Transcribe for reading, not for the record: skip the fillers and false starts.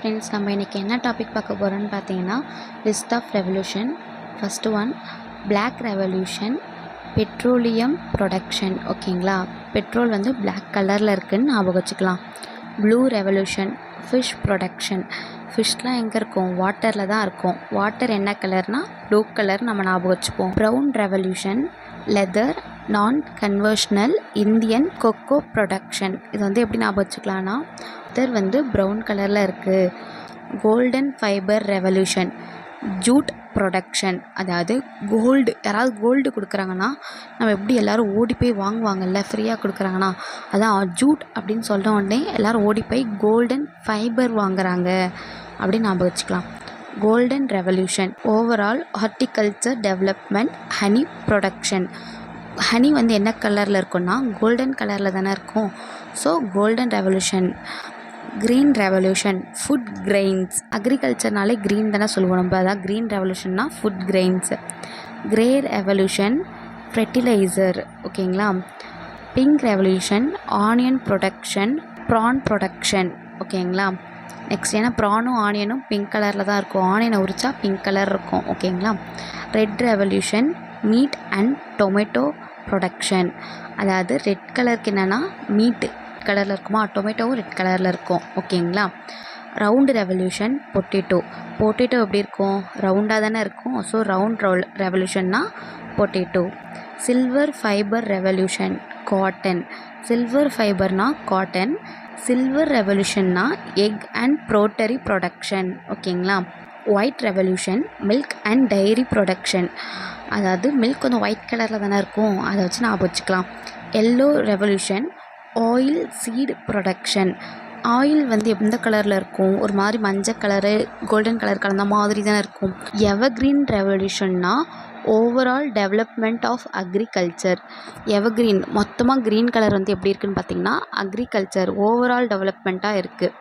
Friends, நம்ம இன்றைக்கி என்ன டாபிக் பார்க்க போகிறோன்னு பார்த்தீங்கன்னா list of revolution. First one black revolution, petroleum production. ஓகேங்களா, பெட்ரோல் வந்து பிளாக் கலரில் இருக்குதுன்னு ஞாபகம் வச்சுக்கலாம். Blue revolution, fish production. ஃபிஷ்லாம் எங்கே இருக்கும்? வாட்டரில் தான் இருக்கும். வாட்டர் என்ன கலர்னால் ப்ளூ கலர் நம்ம ஞாபகம் வச்சுப்போம். ப்ரௌன் ரெவல்யூஷன், லெதர் நான் கன்வர்ஷனல் இந்தியன் கொக்கோ ப்ரொடக்ஷன். இது வந்து எப்படி ஞாபகம் வச்சுக்கலான்னா, லெதர் வந்து ப்ரௌன் கலரில் இருக்குது. Golden fibre revolution, jute production. அதாவது கோல்டு, யாராவது கோல்டு கொடுக்குறாங்கன்னா நம்ம எப்படி எல்லோரும் ஓடி போய் வாங்குவாங்கல்ல, ஃப்ரீயாக கொடுக்குறாங்கன்னா, அதான் ஜூட் அப்படின்னு சொல்கிற உடனே எல்லோரும் ஓடி போய் கோல்டன் ஃபைபர் வாங்குறாங்க அப்படின்னு ஞாபகம் வச்சுக்கலாம். Golden revolution, overall horticulture development, honey production. Honey வந்து என்ன கலரில் இருக்குன்னா கோல்டன் கலரில் தானே இருக்கும். So golden revolution. Green revolution, food grains. அக்ரிகல்ச்சர்னாலே க்ரீன் தானே சொல்லுவோம் நம்ம, அதான் க்ரீன் ரெவல்யூஷன்னா food grains. Grey revolution, fertiliser. ஓகேங்களா. Pink revolution, onion production, prawn production. ஓகேங்களா. நெக்ஸ்ட், ஏன்னா ப்ரானும் ஆனியனும் பிங்க் கலரில் தான் இருக்கும். ஆனியனை உரிச்சா பிங்க் கலர் இருக்கும். ஓகேங்களா. Red revolution, meet and tomato production. அதாவது ரெட் கலருக்கு என்னென்னா மீட்டு கலரில் இருக்குமா, டொமேட்டோவும் ரெட் கலரில் இருக்கும். ஓகேங்களா. Round revolution, potato. பொட்டேட்டோ எப்படி இருக்கும்? ரவுண்டாக தானே இருக்கும். ஸோ ரவுண்ட் ரெவல்யூஷன்னா potato. Silver fibre revolution, cotton. Silver ஃபைபர்னா காட்டன். சில்வர் ரெவல்யூஷன்னா எக் அண்ட் ப்ரோட்டரி ப்ரொடக்ஷன். ஓகேங்களா. White revolution, milk and dairy production. அதாவது மில்க் கொஞ்சம் ஒயிட் கலரில் தானே இருக்கும், அதை வச்சு நான் வச்சுக்கலாம். Yellow revolution, oil seed production. Oil வந்து எந்த கலரில் இருக்கும்? ஒரு மாதிரி மஞ்சள் கலரு கோல்டன் கலர் கலந்த மாதிரி தானே இருக்கும். எவர்க்ரீன் ரெவல்யூஷன்னா overall development of agriculture. Evergreen மொத்தமாக க்ரீன் கலர் வந்து எப்படி இருக்குதுன்னு பார்த்திங்கன்னா அக்ரிகல்ச்சர் ஓவரால் டெவலப்மெண்ட்டாக இருக்குது.